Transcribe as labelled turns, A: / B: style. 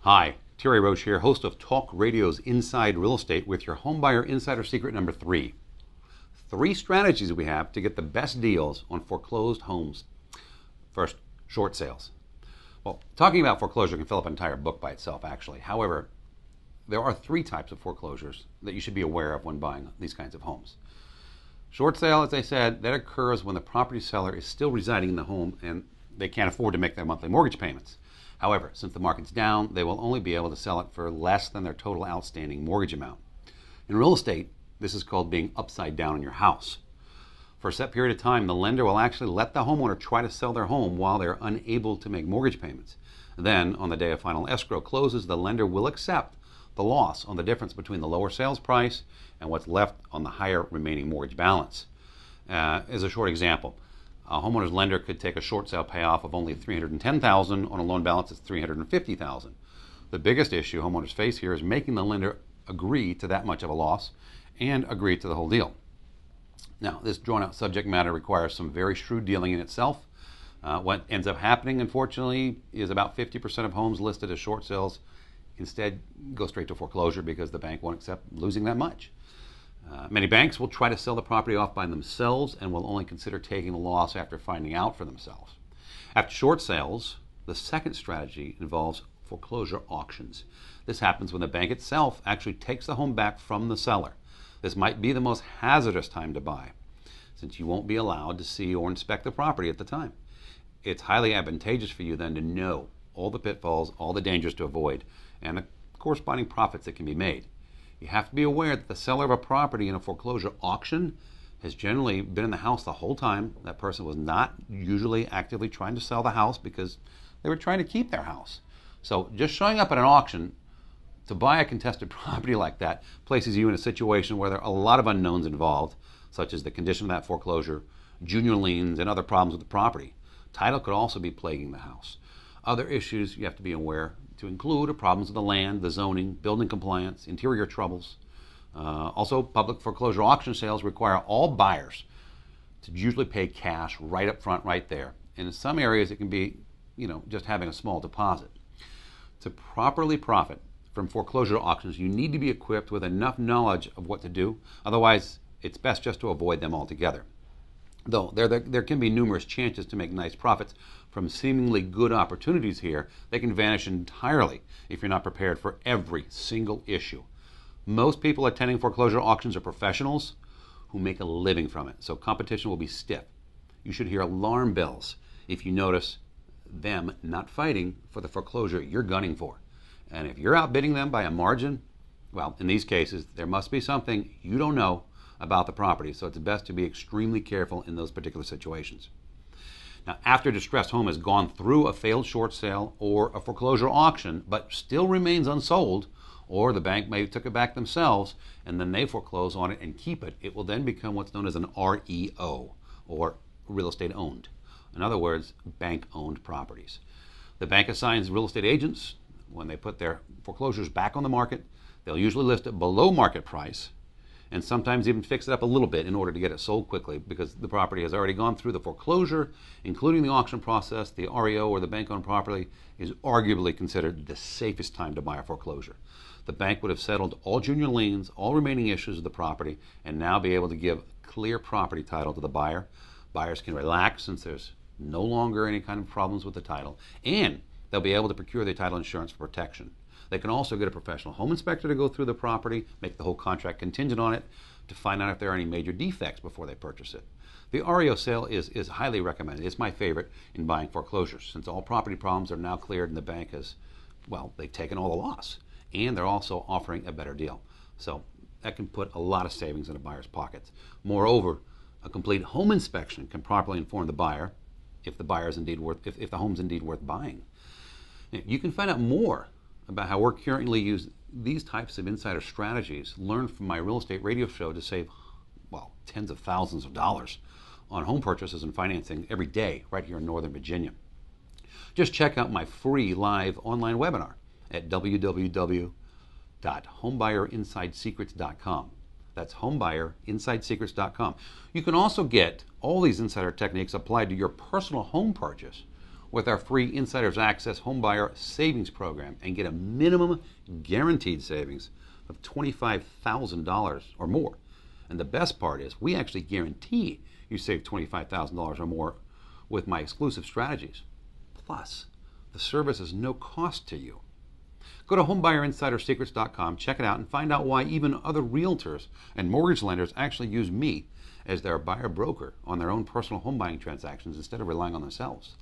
A: Hi, Thierry Roche here, host of Talk Radio's Inside Real Estate with your homebuyer insider secret number 3. 3 strategies we have to get the best deals on foreclosed homes. First, short sales. Well, talking about foreclosure can fill up an entire book by itself, actually. However, there are 3 types of foreclosures that you should be aware of when buying these kinds of homes. Short sale, as I said, that occurs when the property seller is still residing in the home and they can't afford to make their monthly mortgage payments. However, since the market's down, they will only be able to sell it for less than their total outstanding mortgage amount. In real estate, this is called being upside down on your house. For a set period of time, the lender will actually let the homeowner try to sell their home while they're unable to make mortgage payments. Then, on the day of final escrow closes, the lender will accept the loss on the difference between the lower sales price and what's left on the higher remaining mortgage balance. As a short example, a homeowner's lender could take a short sale payoff of only $310,000 on a loan balance that's $350,000. The biggest issue homeowners face here is making the lender agree to that much of a loss and agree to the whole deal. Now, this drawn-out subject matter requires some very shrewd dealing in itself. What ends up happening, unfortunately, is about 50% of homes listed as short sales instead go straight to foreclosure because the bank won't accept losing that much. Many banks will try to sell the property off by themselves and will only consider taking the loss after finding out for themselves. After short sales, the second strategy involves foreclosure auctions. This happens when the bank itself actually takes the home back from the seller. This might be the most hazardous time to buy, since you won't be allowed to see or inspect the property at the time. It's highly advantageous for you then to know all the pitfalls, all the dangers to avoid, and the corresponding profits that can be made. You have to be aware that the seller of a property in a foreclosure auction has generally been in the house the whole time. That person was not usually actively trying to sell the house because they were trying to keep their house. So just showing up at an auction to buy a contested property like that places you in a situation where there are a lot of unknowns involved, such as the condition of that foreclosure, junior liens, and other problems with the property. Title could also be plaguing the house. Other issues you have to be aware to include are problems with the land, the zoning, building compliance, interior troubles. Also, public foreclosure auction sales require all buyers to usually pay cash right up front, right there. And in some areas, it can be, just having a small deposit. To properly profit from foreclosure auctions, you need to be equipped with enough knowledge of what to do. Otherwise, it's best just to avoid them altogether. Though there can be numerous chances to make nice profits from seemingly good opportunities here, they can vanish entirely if you're not prepared for every single issue. Most people attending foreclosure auctions are professionals who make a living from it, so competition will be stiff. You should hear alarm bells if you notice them not fighting for the foreclosure you're gunning for. And if you're outbidding them by a margin, well, in these cases, there must be something you don't know about the property, so it's best to be extremely careful in those particular situations. Now, after a distressed home has gone through a failed short sale or a foreclosure auction, but still remains unsold, or the bank may have took it back themselves, and then they foreclose on it and keep it, it will then become what's known as an REO, or real estate owned. In other words, bank-owned properties. The bank assigns real estate agents. When they put their foreclosures back on the market, they'll usually list it below market price, and sometimes even fix it up a little bit in order to get it sold quickly because the property has already gone through the foreclosure, including the auction process. The REO, or the bank-owned property, is arguably considered the safest time to buy a foreclosure. The bank would have settled all junior liens, all remaining issues of the property, and now be able to give clear property title to the buyer. Buyers can relax since there's no longer any kind of problems with the title, and they'll be able to procure their title insurance for protection. They can also get a professional home inspector to go through the property, make the whole contract contingent on it, to find out if there are any major defects before they purchase it. The REO sale is highly recommended. It's my favorite in buying foreclosures, since all property problems are now cleared and the bank has, they've taken all the loss. And they're also offering a better deal. So that can put a lot of savings in a buyer's pockets. Moreover, a complete home inspection can properly inform the buyer if the home's indeed worth buying. You can find out more about how we're currently using these types of insider strategies, learn from my real estate radio show to save, tens of thousands of dollars on home purchases and financing every day right here in Northern Virginia. Just check out my free live online webinar at www.homebuyerinsidesecrets.com. That's homebuyerinsidesecrets.com. You can also get all these insider techniques applied to your personal home purchase with our free Insider's Access Homebuyer Savings Program and get a minimum guaranteed savings of $25,000 or more. And the best part is we actually guarantee you save $25,000 or more with my exclusive strategies. Plus, the service is no cost to you. Go to homebuyerinsidersecrets.com, check it out, and find out why even other realtors and mortgage lenders actually use me as their buyer broker on their own personal home buying transactions instead of relying on themselves.